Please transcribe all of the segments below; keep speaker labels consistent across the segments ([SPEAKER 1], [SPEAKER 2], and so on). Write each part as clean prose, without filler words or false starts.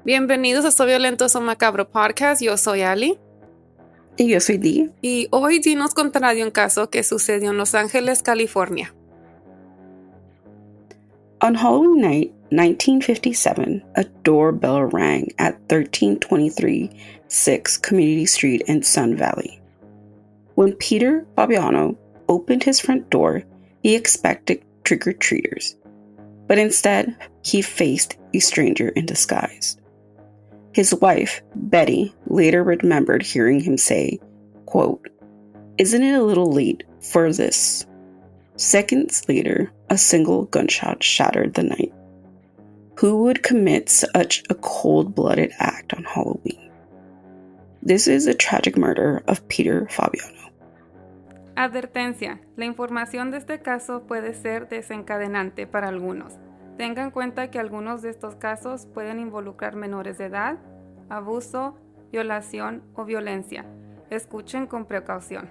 [SPEAKER 1] Bienvenidos a Esto Violentoso Macabro Podcast. Yo soy Ali.
[SPEAKER 2] Y yo soy Dee.
[SPEAKER 1] Y hoy Dee nos contará de un caso que sucedió en Los Ángeles, California.
[SPEAKER 2] On Halloween night, 1957, a doorbell rang at 1323 6 Community Street in Sun Valley. When Peter Fabiano opened his front door, he expected trick-or-treaters, but instead, he faced a stranger in disguise. His wife, Betty, later remembered hearing him say, quote, "Isn't it a little late for this?" Seconds later, a single gunshot shattered the night. Who would commit such a cold-blooded act on Halloween? This is the tragic murder of Peter Fabiano.
[SPEAKER 1] Advertencia: la información de este caso puede ser desencadenante para algunos. Tenga en cuenta que algunos de estos casos pueden involucrar menores de edad, abuso, violación o violencia. Escuchen con precaución.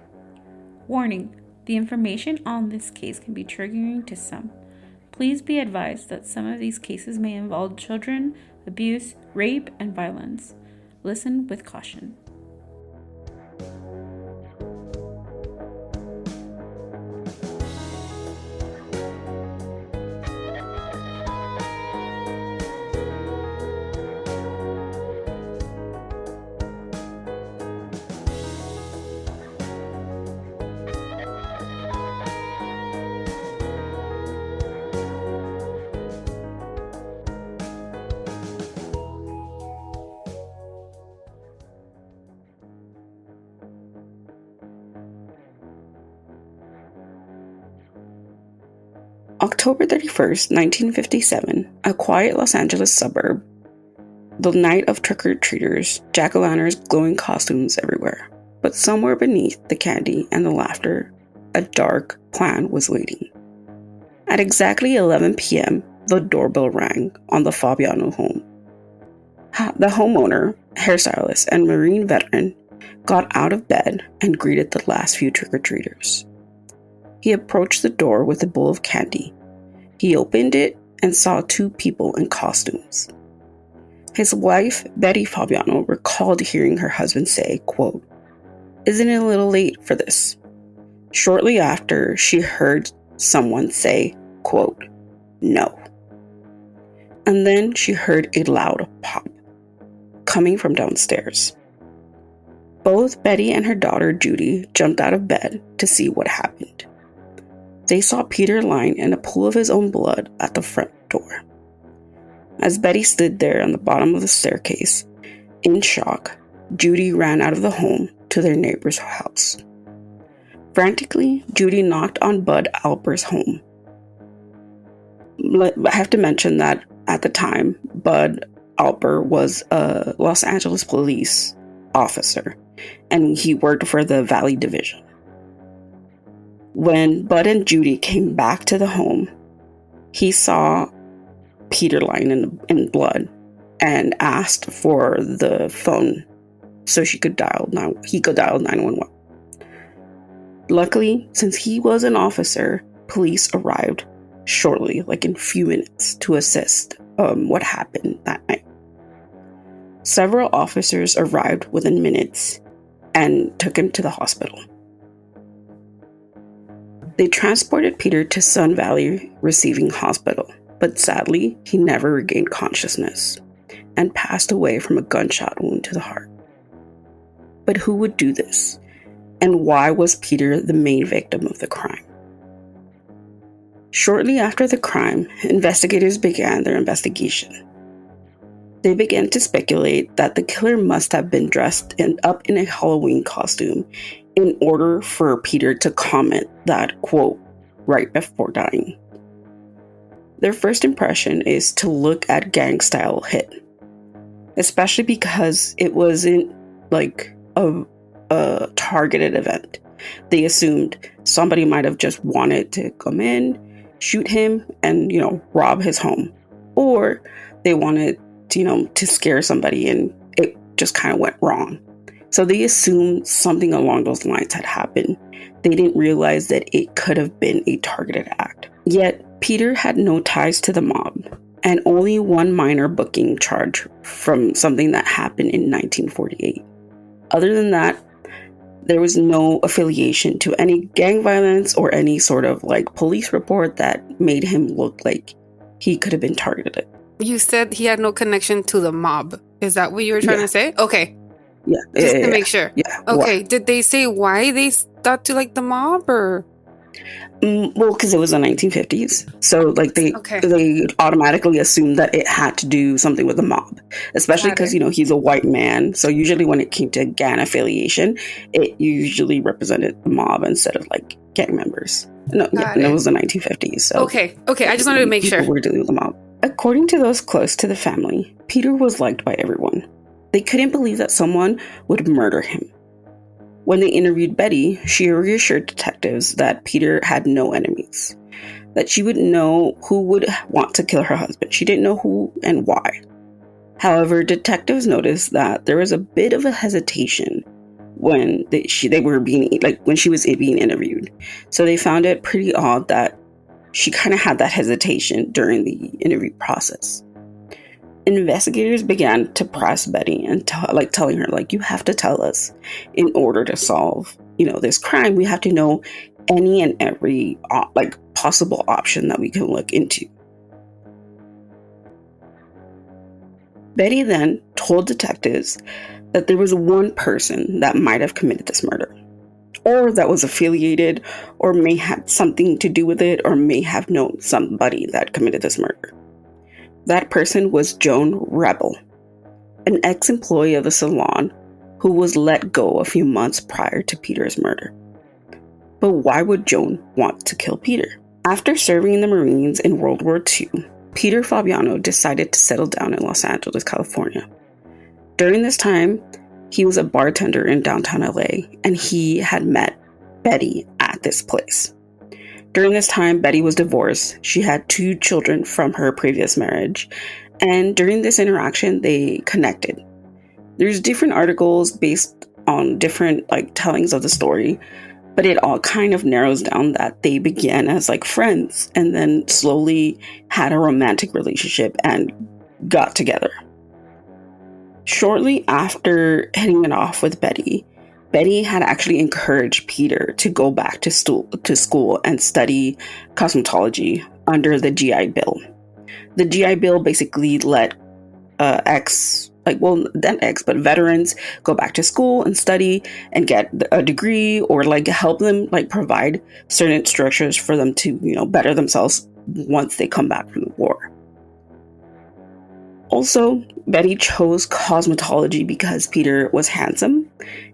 [SPEAKER 3] Warning: the information on this case can be triggering to some. Please be advised that some of these cases may involve children, abuse, rape, and violence. Listen with caution.
[SPEAKER 2] October 31st, 1957, a quiet Los Angeles suburb. The night of trick-or-treaters, jack-o'-lanterns, glowing costumes everywhere. But somewhere beneath the candy and the laughter, a dark plan was waiting. At exactly 11 p.m., the doorbell rang on the Fabiano home. The homeowner, hairstylist, and Marine veteran got out of bed and greeted the last few trick-or-treaters. He approached the door with a bowl of candy. He opened it and saw two people in costumes. His wife, Betty Fabiano, recalled hearing her husband say, quote, "Isn't it a little late for this?" Shortly after, she heard someone say, quote, "No." And then she heard a loud pop coming from downstairs. Both Betty and her daughter Judy jumped out of bed to see what happened. They saw Peter lying in a pool of his own blood at the front door. As Betty stood there on the bottom of the staircase, in shock, Judy ran out of the home to their neighbor's house. Frantically, Judy knocked on Bud Alper's home. I have to mention that at the time, Bud Alper was a Los Angeles police officer, and he worked for the Valley Division. When Bud and Judy came back to the home, he saw Peter lying in blood and asked for the phone so he could dial 911. Luckily, since he was an officer, police arrived shortly, like in a few minutes, to assist what happened that night. Several officers arrived within minutes and took him to the hospital. They transported Peter to Sun Valley Receiving Hospital, but sadly, he never regained consciousness and passed away from a gunshot wound to the heart. But who would do this? And why was Peter the main victim of the crime? Shortly after the crime, investigators began their investigation. They began to speculate that the killer must have been dressed up in a Halloween costume in order for Peter to commit that, quote, right before dying. Their first impression is to look at gang-style hit, especially because it wasn't like a targeted event. They assumed somebody might have just wanted to come in, shoot him, and, rob his home. Or they wanted, to scare somebody and it just kind of went wrong. So they assumed something along those lines had happened. They didn't realize that it could have been a targeted act. Yet, Peter had no ties to the mob, and only one minor booking charge from something that happened in 1948. Other than that, there was no affiliation to any gang violence or any sort of like police report that made him look like he could have been targeted.
[SPEAKER 1] You said he had no connection to the mob. Is that what you were trying to say? Okay.
[SPEAKER 2] Yeah.
[SPEAKER 1] Just to make sure.
[SPEAKER 2] Yeah.
[SPEAKER 1] Okay. Did they say why they thought to like the mob or?
[SPEAKER 2] Well, because it was the 1950s. So like they automatically assumed that it had to do something with the mob, especially because, he's a white man. So usually when it came to gang affiliation, it usually represented the mob instead of like gang members. No, it was the 1950s. So
[SPEAKER 1] Okay. I just wanted to make sure.
[SPEAKER 2] People were dealing with the mob. According to those close to the family, Peter was liked by everyone. They couldn't believe that someone would murder him. When they interviewed Betty, she reassured detectives that Peter had no enemies, that she would know who would want to kill her husband. She didn't know who and why. However, detectives noticed that there was a bit of a hesitation when when she was being interviewed. So they found it pretty odd that she kind of had that hesitation during the interview process. Investigators began to press Betty and telling her, you have to tell us in order to solve, this crime. We have to know any and every possible option that we can look into. Betty then told detectives that there was one person that might have committed this murder, or that was affiliated, or may have something to do with it, or may have known somebody that committed this murder. That person was Joan Rebel, an ex-employee of the salon who was let go a few months prior to Peter's murder. But why would Joan want to kill Peter? After serving in the Marines in World War II, Peter Fabiano decided to settle down in Los Angeles, California. During this time, he was a bartender in downtown LA, and he had met Betty at this place. During this time, Betty was divorced. She had 2 children from her previous marriage. And during this interaction, they connected. There's different articles based on different tellings of the story, but it all kind of narrows down that they began as friends and then slowly had a romantic relationship and got together. Shortly after hitting it off with Betty had actually encouraged Peter to go back to school and study cosmetology under the GI Bill. The GI Bill basically let veterans go back to school and study and get a degree, or help them provide certain structures for them to better themselves once they come back from the war. Also, Betty chose cosmetology because Peter was handsome.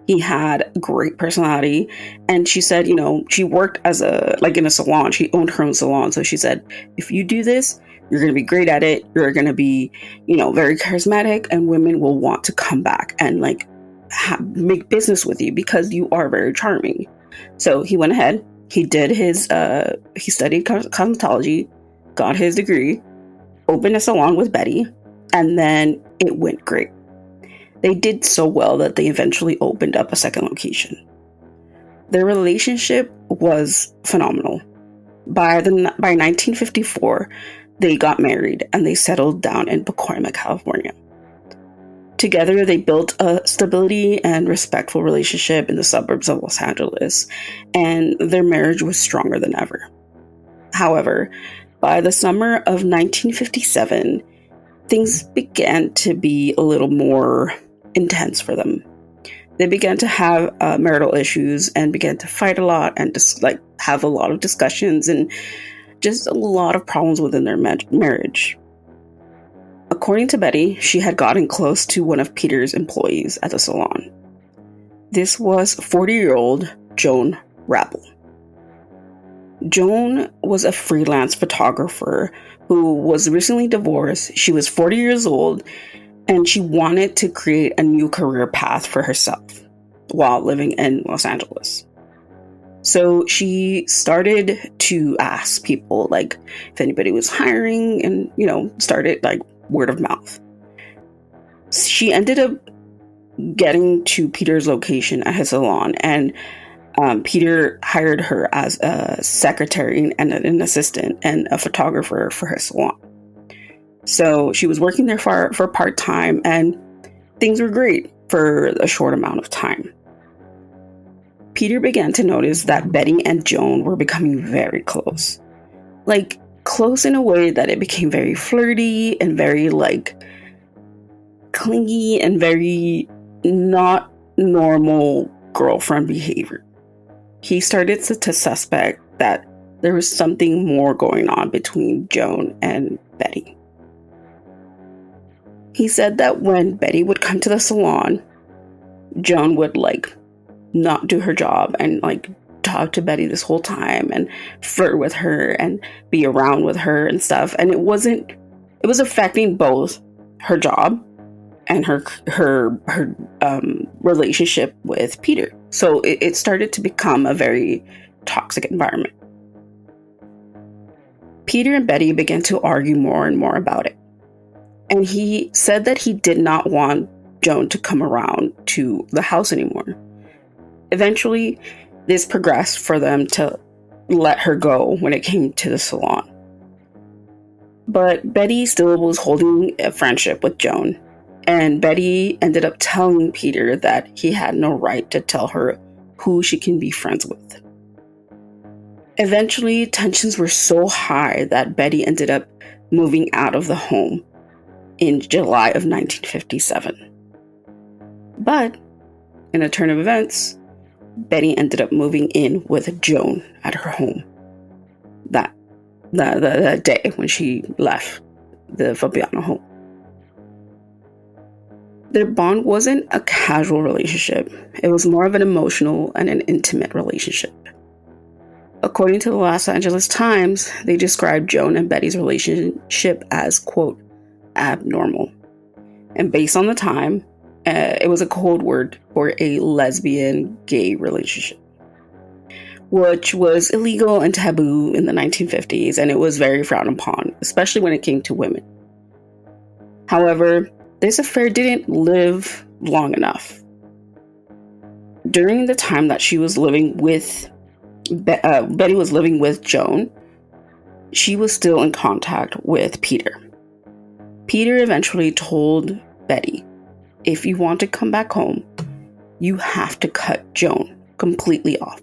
[SPEAKER 2] He had a great personality, and she said, she worked as in a salon. She owned her own salon. So she said, if you do this, you're going to be great at it. You're going to be, very charismatic, and women will want to come back and make business with you because you are very charming. So he went ahead. He did he studied cosmetology, got his degree, opened a salon with Betty, and then it went great. They did so well that they eventually opened up a second location. Their relationship was phenomenal. By 1954, they got married and they settled down in Pacoima, California. Together, they built a stability and respectful relationship in the suburbs of Los Angeles, and their marriage was stronger than ever. However, by the summer of 1957, things began to be a little more intense for them. They began to have marital issues and began to fight a lot and just have a lot of discussions and just a lot of problems within their marriage. According to Betty, she had gotten close to one of Peter's employees at the salon. This was 40-year-old Joan Rebel. Joan was a freelance photographer who was recently divorced. She was 40 years old, and she wanted to create a new career path for herself while living in Los Angeles. So she started to ask people if anybody was hiring, and started word of mouth. She ended up getting to Peter's location at his salon, and Peter hired her as a secretary and an assistant and a photographer for his salon. So she was working there for part-time, and things were great for a short amount of time. Peter began to notice that Betty and Joan were becoming very close. Like, close in a way that it became very flirty and very, like, clingy and very not normal girlfriend behavior. He started to suspect that there was something more going on between Joan and Betty. He said that when Betty would come to the salon, Joan would, like, not do her job and, like, talk to Betty this whole time and flirt with her and be around with her and stuff. And it was affecting both her job and her relationship with Peter. So it started to become a very toxic environment. Peter and Betty began to argue more and more about it. And he said that he did not want Joan to come around to the house anymore. Eventually, this progressed for them to let her go when it came to the salon. But Betty still was holding a friendship with Joan, and Betty ended up telling Peter that he had no right to tell her who she can be friends with. Eventually, tensions were so high that Betty ended up moving out of the home in July of 1957. But, in a turn of events, Betty ended up moving in with Joan at her home that day when she left the Fabiano home. Their bond wasn't a casual relationship. It was more of an emotional and an intimate relationship. According to the Los Angeles Times, they described Joan and Betty's relationship as, quote, abnormal. And based on the time, it was a code word for a lesbian-gay relationship, which was illegal and taboo in the 1950s, and it was very frowned upon, especially when it came to women. However, this affair didn't live long enough. During the time that she was living with Betty was living with Joan, she was still in contact with Peter. Peter eventually told Betty, if you want to come back home, you have to cut Joan completely off.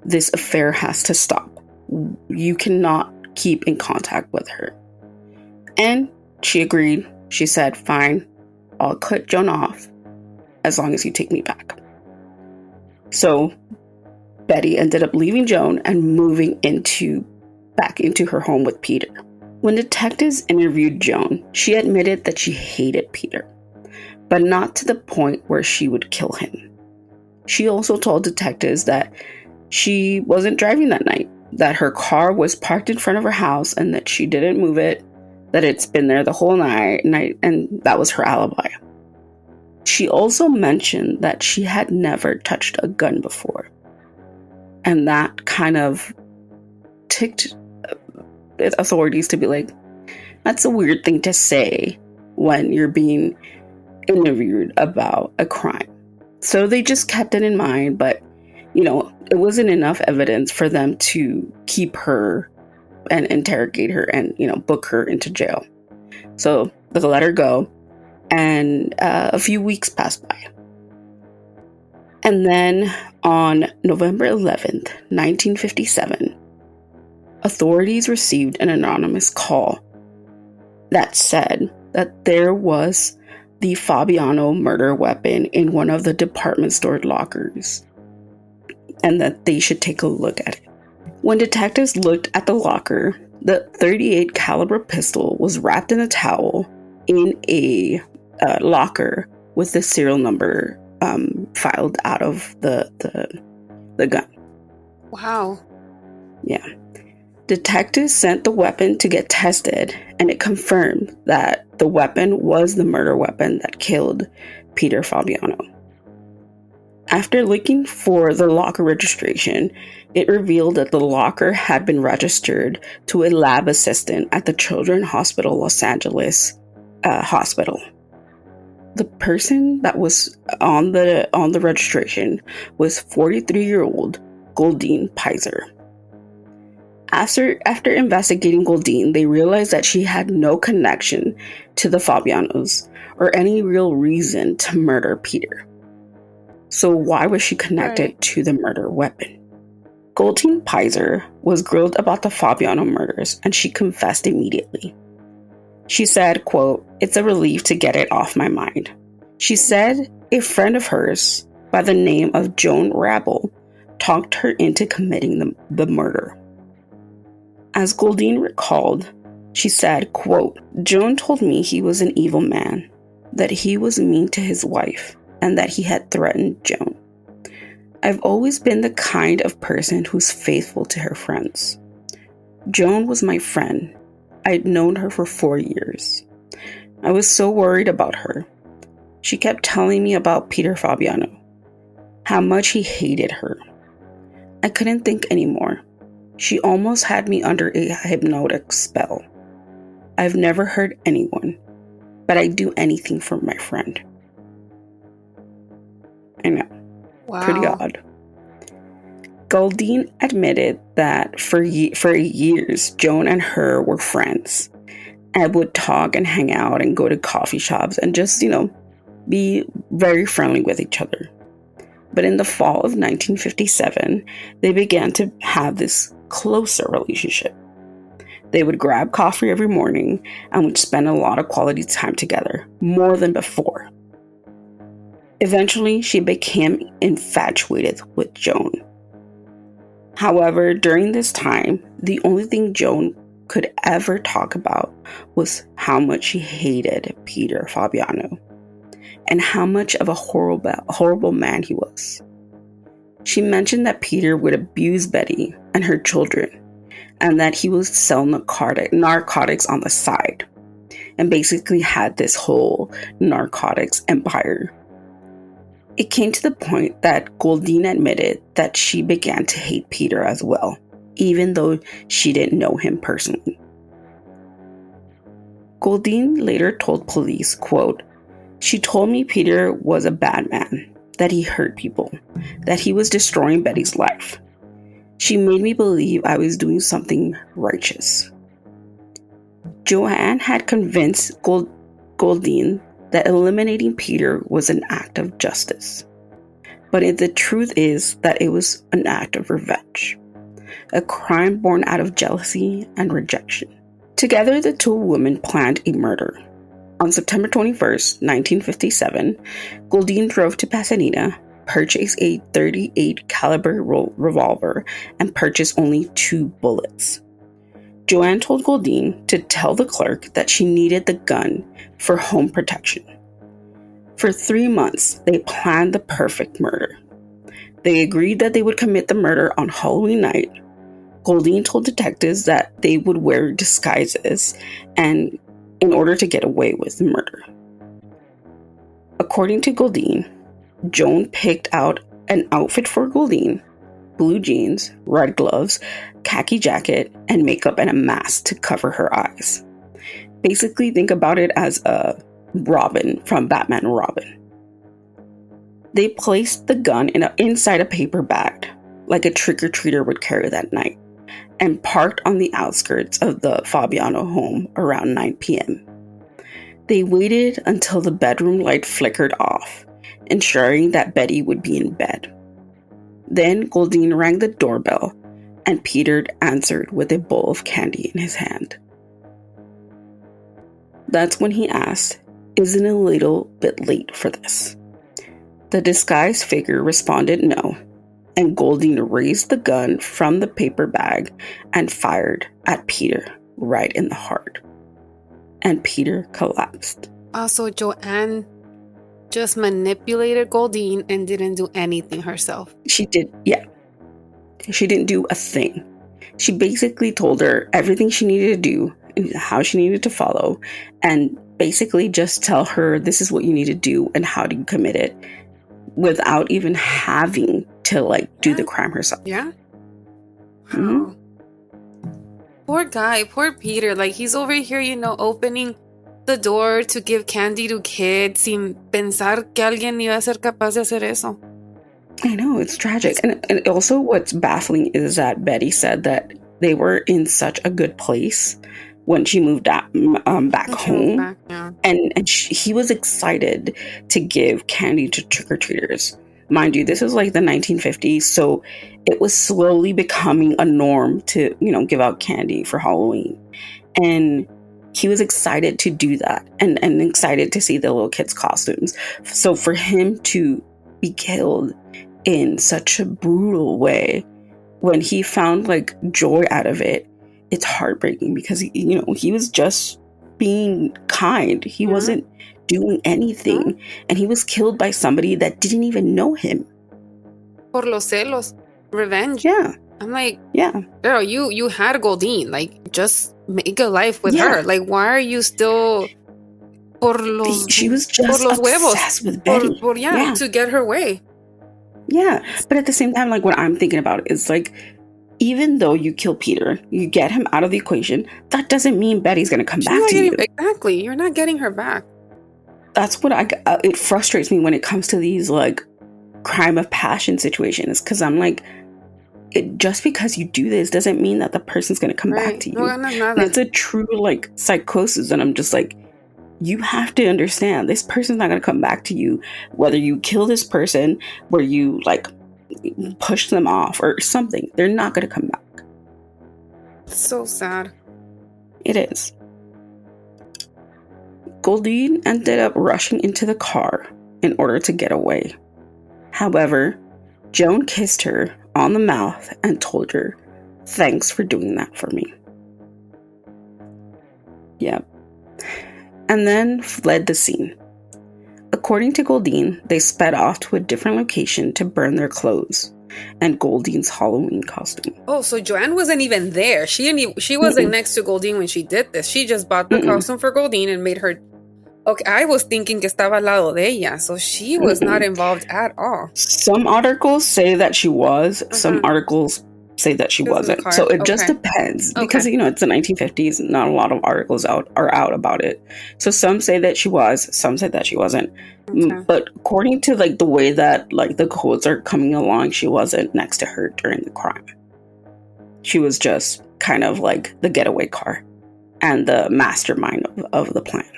[SPEAKER 2] This affair has to stop. You cannot keep in contact with her. And she agreed. She said, fine, I'll cut Joan off as long as you take me back. So Betty ended up leaving Joan and moving back into her home with Peter. When detectives interviewed Joan, she admitted that she hated Peter, but not to the point where she would kill him. She also told detectives that she wasn't driving that night, that her car was parked in front of her house and that she didn't move it, that it's been there the whole night, and that was her alibi. She also mentioned that she had never touched a gun before. And that kind of ticked authorities to be like, that's a weird thing to say when you're being interviewed about a crime. So they just kept it in mind, but, it wasn't enough evidence for them to keep her and interrogate her and, book her into jail. So they let her go, and a few weeks passed by. And then on November 11th, 1957, authorities received an anonymous call that said that there was the Fabiano murder weapon in one of the department store lockers and that they should take a look at it. When detectives looked at the locker, the .38 caliber pistol was wrapped in a towel in a locker with the serial number filed out of the gun.
[SPEAKER 4] Wow.
[SPEAKER 2] Yeah. Detectives sent the weapon to get tested, and it confirmed that the weapon was the murder weapon that killed Peter Fabiano. After looking for the locker registration, it revealed that the locker had been registered to a lab assistant at the Children's Hospital Los Angeles hospital. The person that was on the registration was 43-year-old Goldine Pizer. After investigating Goldine, they realized that she had no connection to the Fabianos or any real reason to murder Peter. So why was she connected to the murder weapon? Goldine Pizer was grilled about the Fabiano murders, and she confessed immediately. She said, quote, "It's a relief to get it off my mind." She said a friend of hers by the name of Joan Rabel talked her into committing the murder. As Goldine recalled, she said, quote, "Joan told me he was an evil man, that he was mean to his wife, and that he had threatened Joan. I've always been the kind of person who's faithful to her friends. Joan was my friend. I'd known her for 4 years. I was so worried about her. She kept telling me about Peter Fabiano, how much he hated her. I couldn't think anymore. She almost had me under a hypnotic spell. I've never hurt anyone, but I'd do anything for my friend." I know. Wow. Pretty odd. Goldine admitted that for years, Joan and her were friends and would talk and hang out and go to coffee shops and just, be very friendly with each other. But in the fall of 1957, they began to have this closer relationship. They would grab coffee every morning and would spend a lot of quality time together, more than before. Eventually, she became infatuated with Joan. However, during this time, the only thing Joan could ever talk about was how much she hated Peter Fabiano and how much of a horrible man he was. She mentioned that Peter would abuse Betty and her children, and that he would sell narcotics on the side, and basically had this whole narcotics empire. It came to the point that Goldine admitted that she began to hate Peter as well, even though she didn't know him personally. Goldine later told police, quote, "She told me Peter was a bad man, that he hurt people, that he was destroying Betty's life. She made me believe I was doing something righteous." Joanne had convinced Goldine that eliminating Peter was an act of justice. But the truth is that it was an act of revenge, a crime born out of jealousy and rejection. Together, the two women planned a murder. On September 21st, 1957, Goldine drove to Pasadena, purchased a .38 caliber revolver, and purchased only 2 bullets. Joanne told Goldine to tell the clerk that she needed the gun for home protection. For 3 months, they planned the perfect murder. They agreed that they would commit the murder on Halloween night. Goldine told detectives that they would wear disguises and in order to get away with the murder. According to Goldine, Joan picked out an outfit for Goldine: blue jeans, red gloves, khaki jacket, and makeup and a mask to cover her eyes. Basically, think about it as a Robin from Batman and Robin. They placed the gun inside a paper bag, like a trick-or-treater would carry that night, and parked on the outskirts of the Fabiano home around 9 p.m. They waited until the bedroom light flickered off, ensuring that Betty would be in bed. Then Goldine rang the doorbell, and Peter answered with a bowl of candy in his hand. That's when he asked, "Isn't it a little bit late for this?" The disguised figure responded no, and Goldine raised the gun from the paper bag and fired at Peter right in the heart. And Peter collapsed.
[SPEAKER 1] Also, Joanne just manipulated Goldine and didn't do anything herself.
[SPEAKER 2] She did, yeah. She didn't do a thing. She basically told her everything she needed to do, how she needed to follow, and basically just tell her this is what you need to do and how to commit it without even having to do the crime herself.
[SPEAKER 1] Yeah. Wow. Poor guy, poor Peter. He's over here, opening the door to give candy to kids sin pensar que alguien iba a ser capaz de hacer eso.
[SPEAKER 2] I know, it's tragic. And also what's baffling is that Betty said that they were in such a good place when she moved back home. And he was excited to give candy to trick-or-treaters. Mind you, this was like the 1950s, so it was slowly becoming a norm to, give out candy for Halloween. And he was excited to do that and excited to see the little kids' costumes. So for him to be killed in such a brutal way, when he found like joy out of it, it's heartbreaking because he was just being kind. He wasn't doing anything, and he was killed by somebody that didn't even know him.
[SPEAKER 1] Por los celos, revenge.
[SPEAKER 2] Yeah,
[SPEAKER 1] I'm like,
[SPEAKER 2] girl,
[SPEAKER 1] you had Goldine, like just make a life with her. Like, why are you still
[SPEAKER 2] she was just
[SPEAKER 1] por los
[SPEAKER 2] obsessed
[SPEAKER 1] huevos
[SPEAKER 2] with Betty.
[SPEAKER 1] To get her way.
[SPEAKER 2] Yeah, but at the same time, like what I'm thinking about is like, even though you kill Peter, you get him out of the equation, that doesn't mean Betty's going to come back to you.
[SPEAKER 1] Exactly. You're not getting her back.
[SPEAKER 2] That's what it frustrates me when it comes to these like crime of passion situations, because I'm like, just because you do this doesn't mean that the person's going to come back to you.
[SPEAKER 1] No,
[SPEAKER 2] and it's a true like psychosis, and I'm just like, you have to understand this person's not going to come back to you, whether you kill this person, where you like push them off or something. They're not going to come back.
[SPEAKER 1] So sad.
[SPEAKER 2] It is. Goldine ended up rushing into the car in order to get away. However, Joan kissed her on the mouth and told her, "Thanks for doing that for me." Yep. And then fled the scene. According to Goldine, they sped off to a different location to burn their clothes and Goldine's Halloween costume.
[SPEAKER 1] Oh, so Joanne wasn't even there. She wasn't next to Goldine when she did this. She just bought the costume for Goldine and made her... Okay, I was thinking que estaba al lado de ella, so she was not involved at all.
[SPEAKER 2] Some articles say that she was. Some articles say that she wasn't. So it just depends. Because, it's the 1950s. Not a lot of articles are out about it. So some say that she was. Some say that she wasn't. Okay. But according to, like, the way that, like, the codes are coming along, she wasn't next to her during the crime. She was just kind of like the getaway car and the mastermind of the plan.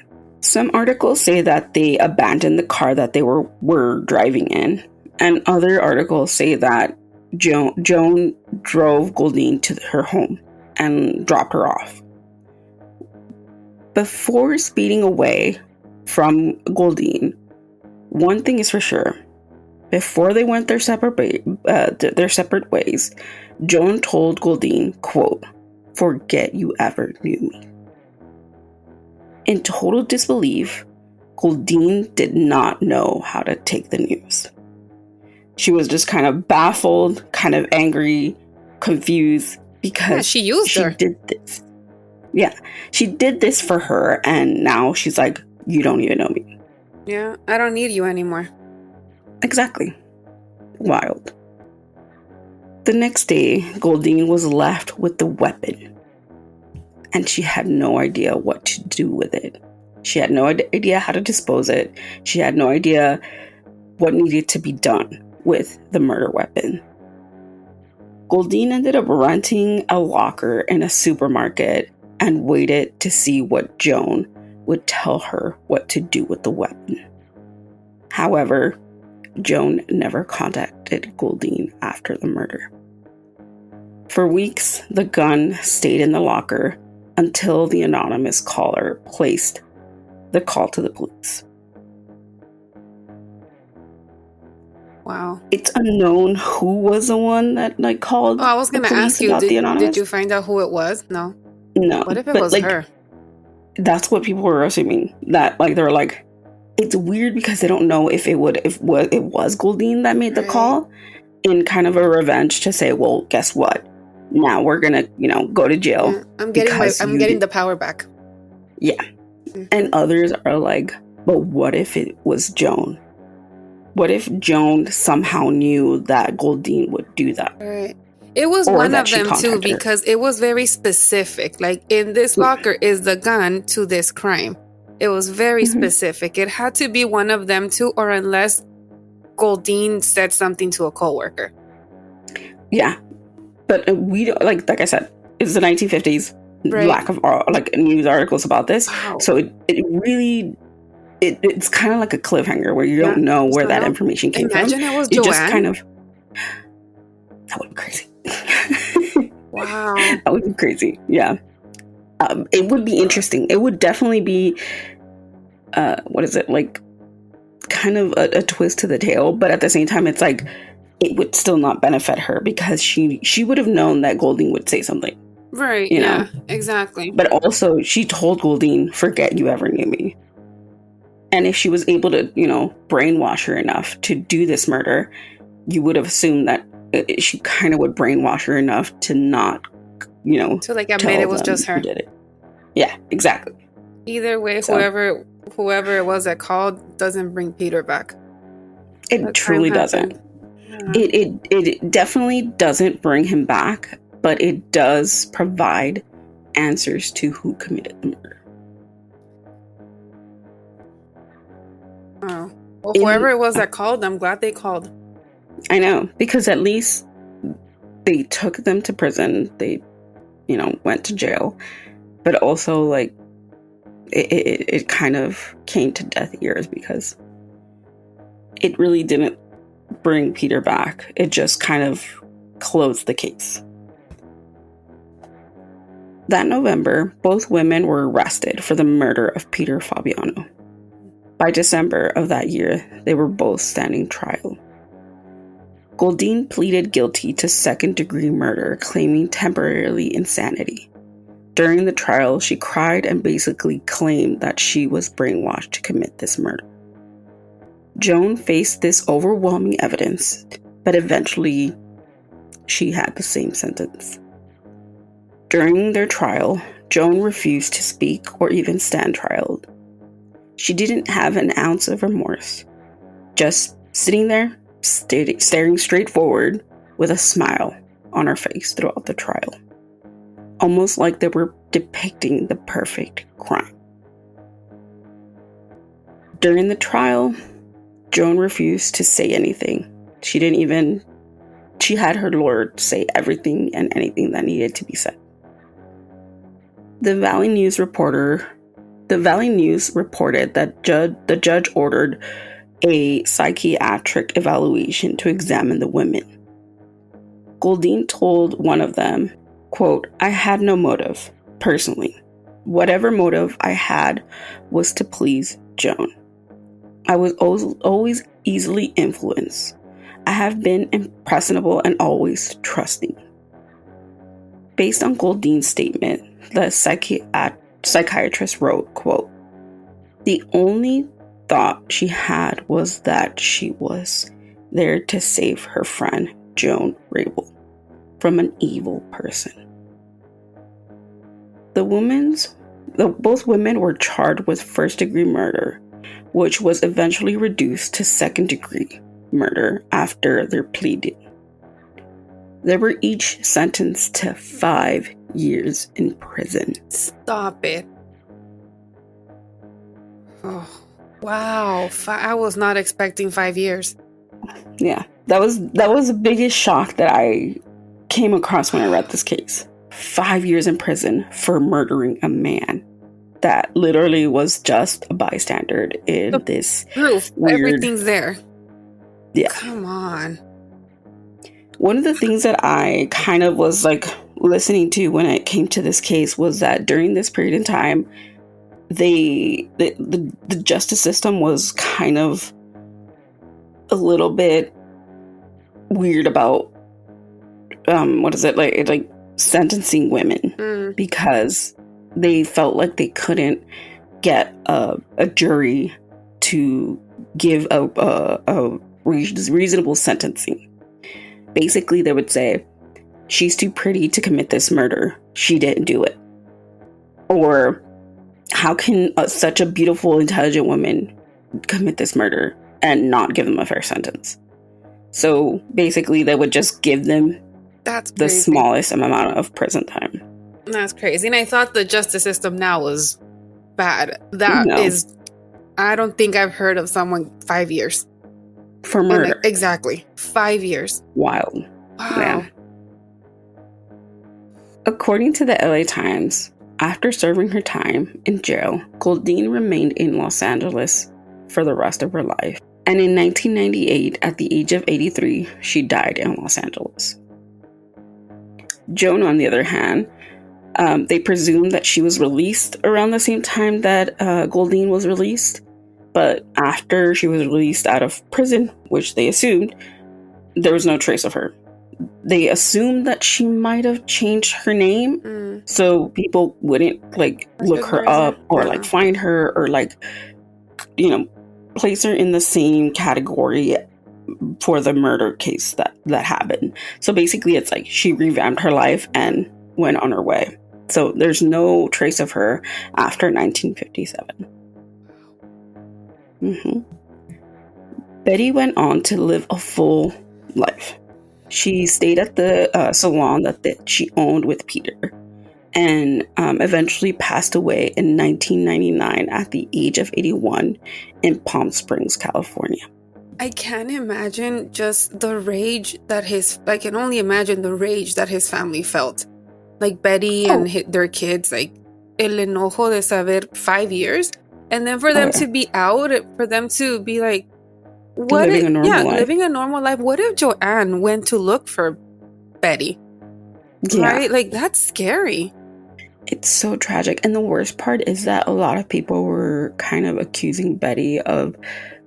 [SPEAKER 2] Some articles say that they abandoned the car that they were driving in, and other articles say that Joan drove Goldine to her home and dropped her off. Before speeding away from Goldine, one thing is for sure. Before they went their separate ways, Joan told Goldine, quote, "Forget you ever knew me." In total disbelief, Goldine did not know how to take the news. She was just kind of baffled, kind of angry, confused, because
[SPEAKER 1] she
[SPEAKER 2] did this. Yeah, she did this for her, and now she's like, "You don't even know me."
[SPEAKER 1] Yeah, I don't need you anymore.
[SPEAKER 2] Exactly. Wild. The next day, Goldine was left with the weapon, and she had no idea what to do with it. She had no idea how to dispose it. She had no idea what needed to be done with the murder weapon. Goldine ended up renting a locker in a supermarket and waited to see what Joan would tell her what to do with the weapon. However, Joan never contacted Goldine after the murder. For weeks, the gun stayed in the locker until the anonymous caller placed the call to the police.
[SPEAKER 1] Wow.
[SPEAKER 2] It's unknown who was the one that called.
[SPEAKER 1] Oh, I was going to ask you, did you find out who it was? No. What if it was her?
[SPEAKER 2] That's what people were assuming. That they're like, it's weird because they don't know if it was Goldine that made the call, in kind of a revenge to say, well, guess what? Now we're gonna, go to jail.
[SPEAKER 1] Yeah, I'm getting the power back.
[SPEAKER 2] Yeah. Mm-hmm. And others are like, but what if it was Joan? What if Joan somehow knew that Goldine would do that?
[SPEAKER 1] Right. It was one of them too, because it was very specific. Like, in this locker is the gun to this crime. It was very specific. It had to be one of them too, or unless Goldine said something to a coworker.
[SPEAKER 2] Yeah. But we don't, like I said, it's the 1950s.
[SPEAKER 1] Right.
[SPEAKER 2] Lack of like news articles about this.
[SPEAKER 1] Wow.
[SPEAKER 2] So it's kind of like a cliffhanger where you don't know where that information came from.
[SPEAKER 1] Imagine it was
[SPEAKER 2] It
[SPEAKER 1] Joanne.
[SPEAKER 2] just kind of, that would be crazy.
[SPEAKER 1] Wow.
[SPEAKER 2] That would be crazy. Yeah. It would be interesting. It would definitely be, what is it, like, kind of a twist to the tale, but at the same time, it's like, it would still not benefit her because she would have known that Goldine would say something.
[SPEAKER 1] Right.
[SPEAKER 2] You
[SPEAKER 1] Yeah,
[SPEAKER 2] know?
[SPEAKER 1] exactly.
[SPEAKER 2] But also, she told Goldine, forget you ever knew me. And if she was able to, brainwash her enough to do this murder, you would have assumed that she kind of would brainwash her enough to not,
[SPEAKER 1] to like admit it was just her.
[SPEAKER 2] Who did it. Yeah, exactly.
[SPEAKER 1] Either way,
[SPEAKER 2] So,
[SPEAKER 1] whoever it was that called doesn't bring Peter back.
[SPEAKER 2] It truly doesn't.
[SPEAKER 1] Yeah.
[SPEAKER 2] It definitely doesn't bring him back, but it does provide answers to who committed the murder.
[SPEAKER 1] Oh. Well, whoever it was that called, I'm glad they called.
[SPEAKER 2] I know, because at least they took them to prison. They, went to jail. But also, like, it kind of came to deaf ears because it really didn't bring Peter back. It just kind of closed the case. That November, both women were arrested for the murder of Peter Fabiano. By December of that year, they were both standing trial. Goldine pleaded guilty to second-degree murder, claiming temporarily insanity. During the trial, she cried and basically claimed that she was brainwashed to commit this murder. Joan faced this overwhelming evidence, but eventually she had the same sentence. During their trial, Joan refused to speak or even stand trial. She didn't have an ounce of remorse, just sitting there, staring straight forward with a smile on her face throughout the trial. Almost like they were depicting the perfect crime. During the trial, Joan refused to say anything. She had her lawyer say everything and anything that needed to be said. The Valley News reported that the judge ordered a psychiatric evaluation to examine the women. Goldine told one of them, quote, "I had no motive, personally. Whatever motive I had was to please Joan. I was always easily influenced. I have been impressionable and always trusting." Based on Goldine's statement, the psychiatrist wrote, quote, "The only thought she had was that she was there to save her friend, Joan Rabel, from an evil person." Both women were charged with first-degree murder, which was eventually reduced to second-degree murder after their plea deal. They were each sentenced to 5 years in prison.
[SPEAKER 1] Stop it. Oh, wow. I was not expecting 5 years.
[SPEAKER 2] Yeah, that was the biggest shock that I came across when I read this case. 5 years in prison for murdering a man that literally was just a bystander in this
[SPEAKER 1] proof.
[SPEAKER 2] Weird...
[SPEAKER 1] Everything's there.
[SPEAKER 2] Yeah.
[SPEAKER 1] Come on.
[SPEAKER 2] One of the things that I kind of was like listening to when it came to this case was that during this period in time, the justice system was kind of a little bit weird about like sentencing women because they felt like they couldn't get a jury to give a reasonable sentencing. Basically, they would say, she's too pretty to commit this murder. She didn't do it. Or, how can such a beautiful, intelligent woman commit this murder and not give them a fair sentence? So, basically, they would just give them the smallest amount of prison time.
[SPEAKER 1] That's crazy. And I thought the justice system now was bad. I don't think I've heard of someone 5 years.
[SPEAKER 2] For murder.
[SPEAKER 1] Exactly. 5 years.
[SPEAKER 2] Wild.
[SPEAKER 1] Wow.
[SPEAKER 2] According to the LA Times, after serving her time in jail, Goldine remained in Los Angeles for the rest of her life. And in 1998, at the age of 83, she died in Los Angeles. Joan, on the other hand, they presumed that she was released around the same time that Goldine was released. But after she was released out of prison, which they assumed, there was no trace of her. They assumed that she might have changed her name so people wouldn't look her up or find her or place her in the same category for the murder case that happened. So basically it's like she revamped her life and went on her way. So there's no trace of her after 1957. Betty went on to live a full life. She stayed at the salon that she owned with Peter and eventually passed away in 1999 at the age of 81 in Palm Springs, California.
[SPEAKER 1] I can't imagine just the rage that I can only imagine the rage that his family felt. Like Betty and their kids, like el enojo de saber 5 years. And then for them to be out, for them to be like, living a normal life. What if Joanne went to look for Betty? Yeah. Right? Like, that's scary.
[SPEAKER 2] It's so tragic. And the worst part is that a lot of people were kind of accusing Betty of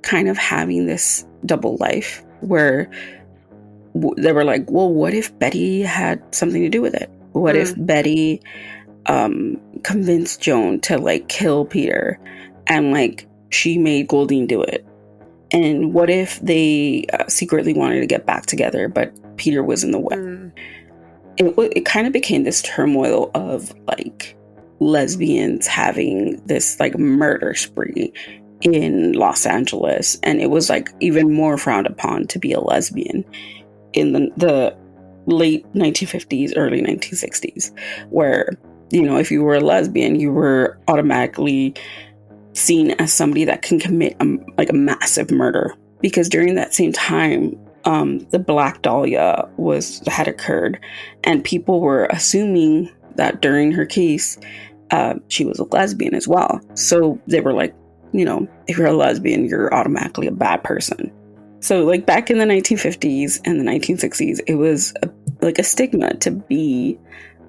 [SPEAKER 2] kind of having this double life where they were like, well, what if Betty had something to do with it? What if Betty convinced Joan to kill Peter and she made Goldine do it? And what if they secretly wanted to get back together, but Peter was in the way? It kind of became this turmoil of lesbians having this murder spree in Los Angeles, and it was even more frowned upon to be a lesbian in the late 1950s, early 1960s, where if you were a lesbian, you were automatically seen as somebody that can commit a massive murder, because during that same time the Black Dahlia had occurred, and people were assuming that during her case she was a lesbian as well. So they were like, if you're a lesbian, you're automatically a bad person. So back in the 1950s and the 1960s, it was a stigma to be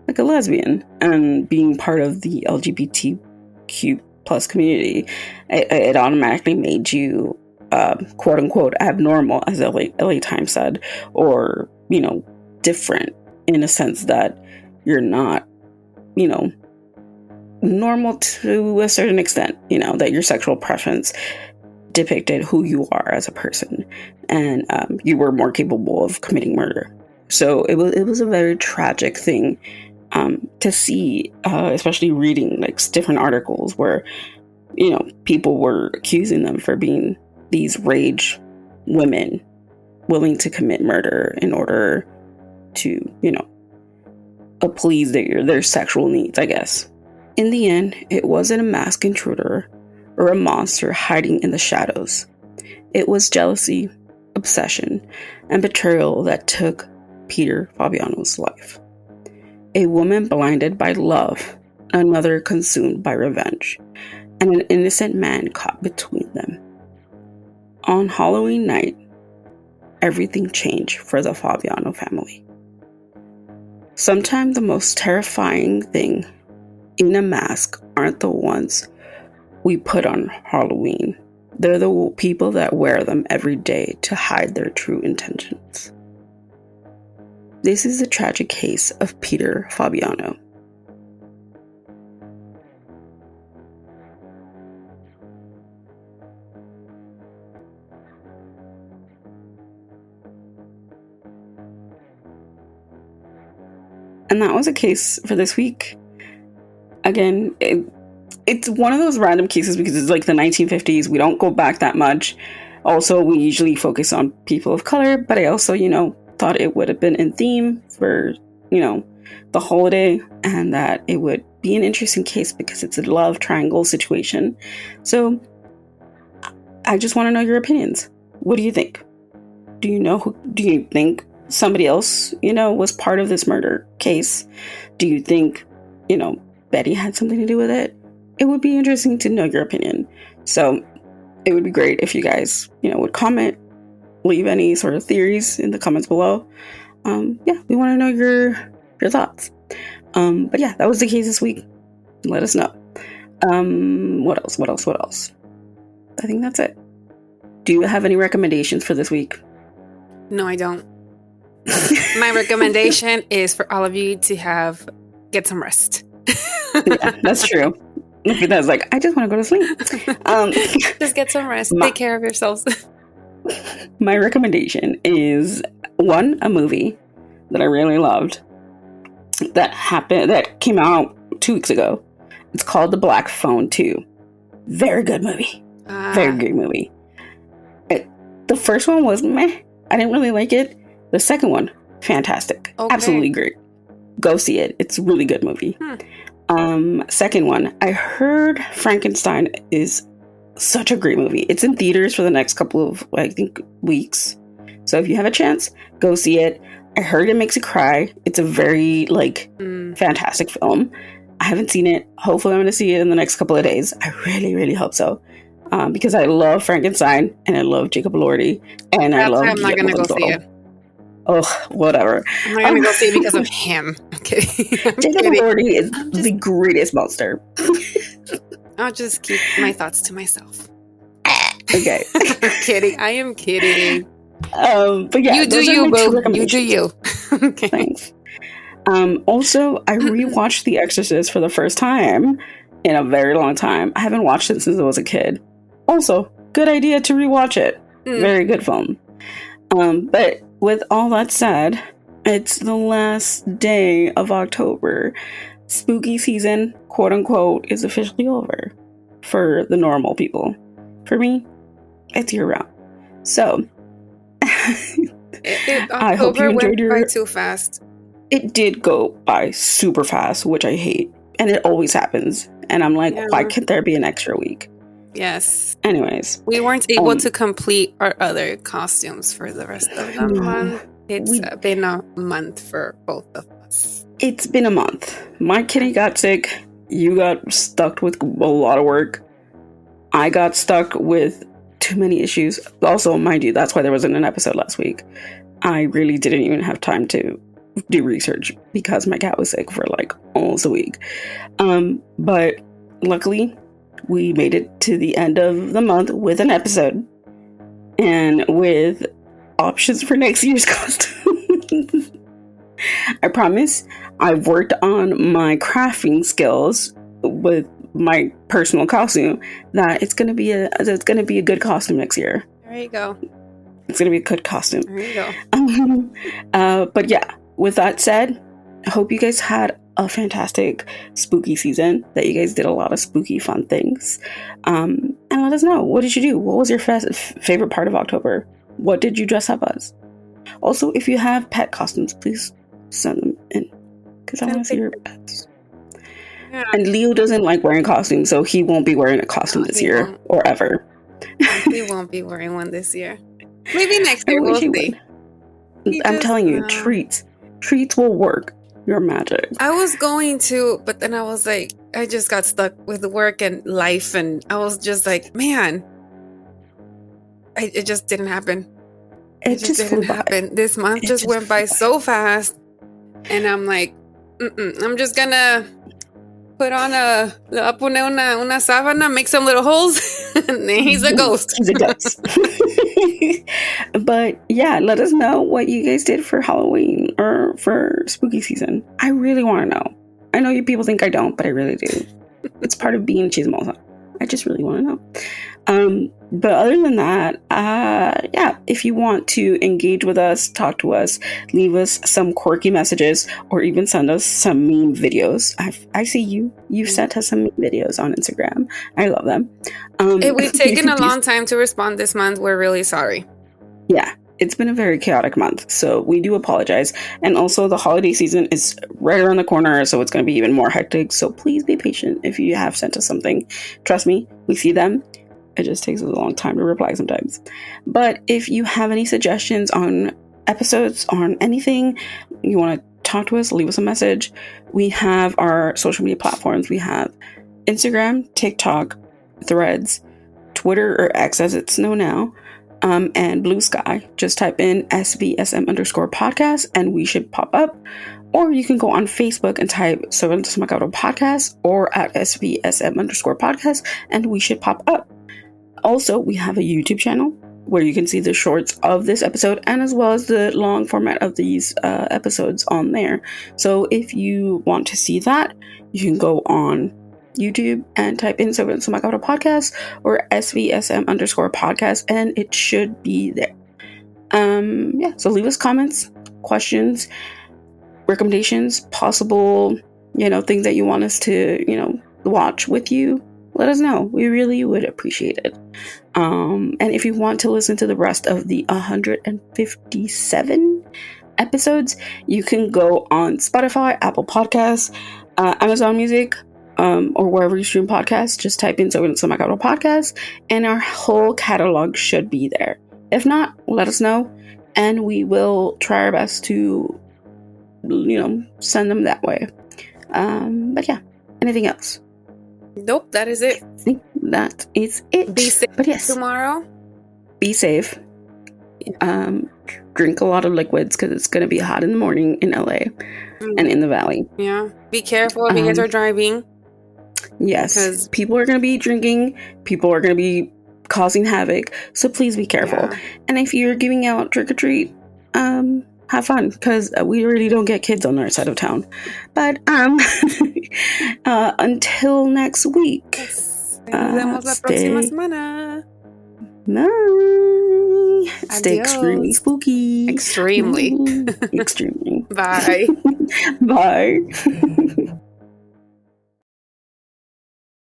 [SPEAKER 2] a lesbian, and being part of the LGBTQ plus community, it automatically made you quote unquote abnormal, as LA Times said, or different, in a sense that you're not normal to a certain extent, that your sexual preference depicted who you are as a person, and you were more capable of committing murder. So it was a very tragic thing to see, especially reading different articles where people were accusing them for being these rage women willing to commit murder in order to appease their sexual needs, I guess. In the end, it wasn't a masked intruder or a monster hiding in the shadows. It was jealousy, obsession, and betrayal that took Peter Fabiano's life. A woman blinded by love, another consumed by revenge, and an innocent man caught between them. On Halloween night, everything changed for the Fabiano family. Sometimes the most terrifying thing in a mask aren't the ones we put on Halloween. They're the people that wear them every day to hide their true intentions. This is the tragic case of Peter Fabiano. And that was a case for this week. Again, it's one of those random cases because it's the 1950s. We don't go back that much. Also, we usually focus on people of color, but I also, thought it would have been in theme for, the holiday, and that it would be an interesting case because it's a love triangle situation. So I just want to know your opinions. What do you think? Do you think somebody else, was part of this murder case? Do you think, Betty had something to do with it? It would be interesting to know your opinion. So it would be great if you guys, would comment, leave any sort of theories in the comments below. We want to know your thoughts. But yeah, that was the case this week. Let us know. What else? I think that's it. Do you have any recommendations for this week?
[SPEAKER 1] No, I don't. My recommendation is for all of you to get some rest.
[SPEAKER 2] Yeah, that's true. Look at that. Like, I just want to go to sleep.
[SPEAKER 1] Just get some rest. Take care of yourselves.
[SPEAKER 2] My recommendation is a movie that I really loved that came out 2 weeks ago. It's called The Black Phone 2. Very good movie. Very good movie. The first one was meh. I didn't really like it. The second one, fantastic. Okay. Absolutely great. Go see it. It's a really good movie. Second one, I heard Frankenstein is such a great movie. It's in theaters for the next couple of, weeks. So if you have a chance, go see it. I heard it makes you cry. It's a very, fantastic film. I haven't seen it. Hopefully I'm going to see it in the next couple of days. I really, really hope so. Because I love Frankenstein and I love Jacob Elordi and I love.
[SPEAKER 1] I'm not going to go see it.
[SPEAKER 2] Oh, whatever.
[SPEAKER 1] I'm not going to go see it because of him. I'm kidding.
[SPEAKER 2] Jacob Elordi is the greatest monster.
[SPEAKER 1] I'll just keep my thoughts to myself.
[SPEAKER 2] Okay.
[SPEAKER 1] I'm kidding. I am kidding.
[SPEAKER 2] But yeah,
[SPEAKER 1] you do you, boo. You do you. Okay.
[SPEAKER 2] Thanks. Also, I rewatched The Exorcist for the first time in a very long time. I haven't watched it since I was a kid. Also, good idea to rewatch it. Very good film. But with all that said, it's the last day of October. Spooky season, quote unquote, is officially over for the normal people. For me, it's year round. So, I hope you enjoyed
[SPEAKER 1] went by too fast.
[SPEAKER 2] It did go by super fast, which I hate. And it always happens. And I'm like, why can't there be an extra week?
[SPEAKER 1] Yes.
[SPEAKER 2] Anyways.
[SPEAKER 1] We weren't able to complete our other costumes for the rest of the month. It's been a month for both of us. It's
[SPEAKER 2] been a month. My kitty got sick. You got stuck with a lot of work. I got stuck with too many issues. Also, mind you, that's why there wasn't an episode last week. I really didn't even have time to do research because my cat was sick for almost a week. But luckily, we made it to the end of the month with an episode and with options for next year's costumes. I promise I've worked on my crafting skills with my personal costume that it's gonna be a good costume next year.
[SPEAKER 1] There you go.
[SPEAKER 2] It's gonna be a good costume.
[SPEAKER 1] There you
[SPEAKER 2] go. But yeah, with that said, I hope you guys had a fantastic spooky season, that you guys did a lot of spooky fun things. And let us know, what did you do? What was your favorite part of October? What did you dress up as? Also, if you have pet costumes, please send them in because I want to see your pets. Yeah. And Leo doesn't like wearing costumes, so he won't be wearing a costume this year or ever.
[SPEAKER 1] He won't be wearing one this year. Maybe next year, we'll see.
[SPEAKER 2] I'm telling you, treats will work your magic.
[SPEAKER 1] I was going to, but then I was like, I just got stuck with work and life, and I was just like, man, it just didn't happen. It just didn't happen. This month just went by so fast, and I'm like, I'm just gonna put on una sábana, make some little holes, and then he's a ghost.
[SPEAKER 2] He's a ghost. But yeah, let us know what you guys did for Halloween or for spooky season. I really want to know. I know you people think I don't, but I really do. It's part of being chismosa. I just really want to know. But other than that, yeah, if you want to engage with us, talk to us, leave us some quirky messages, or even send us some meme videos. I see you've sent us some meme videos on Instagram. I love them.
[SPEAKER 1] If we've taken a long time to respond this month, we're really sorry.
[SPEAKER 2] Yeah, it's been a very chaotic month, so we do apologize. And also, the holiday season is right around the corner, so it's going to be even more hectic. So please be patient if you have sent us something. Trust me, we see them. It just takes us a long time to reply sometimes. But if you have any suggestions on episodes, on anything, you want to talk to us, leave us a message. We have our social media platforms. We have Instagram, TikTok, Threads, Twitter, or X as it's known now, and Blue Sky. Just type in SVSM_podcast and we should pop up. Or you can go on Facebook and type Servants Macabro Podcast or at SVSM_podcast and we should pop up. Also, we have a YouTube channel where you can see the shorts of this episode and as well as the long format of these episodes on there. So if you want to see that, you can go on YouTube and type in Servants Macabro Podcast or SVSM_podcast and it should be there. So leave us comments, questions, recommendations, possible, things that you want us to, watch with you. Let us know. We really would appreciate it. And if you want to listen to the rest of the 157 episodes, you can go on Spotify, Apple Podcasts, Amazon Music, or wherever you stream podcasts. Just type in Servants Macabro Podcast and our whole catalog should be there. If not, let us know and we will try our best to send them that way. But yeah, anything else?
[SPEAKER 1] Nope, that is it.
[SPEAKER 2] That is it.
[SPEAKER 1] Be safe
[SPEAKER 2] but yes,
[SPEAKER 1] tomorrow.
[SPEAKER 2] Be safe. Drink a lot of liquids because it's going to be hot in the morning in LA and in the valley.
[SPEAKER 1] Yeah. Be careful if you guys are driving.
[SPEAKER 2] Yes. Because people are going to be drinking. People are going to be causing havoc. So please be careful. Yeah. And if you're giving out trick or treat, have fun because we really don't get kids on our side of town. But until next week.
[SPEAKER 1] Nos vemos la próxima semana.
[SPEAKER 2] Bye. Stay
[SPEAKER 1] Adios.
[SPEAKER 2] extremely spooky.
[SPEAKER 1] Extremely.
[SPEAKER 2] Extremely.
[SPEAKER 1] Bye.
[SPEAKER 2] Bye.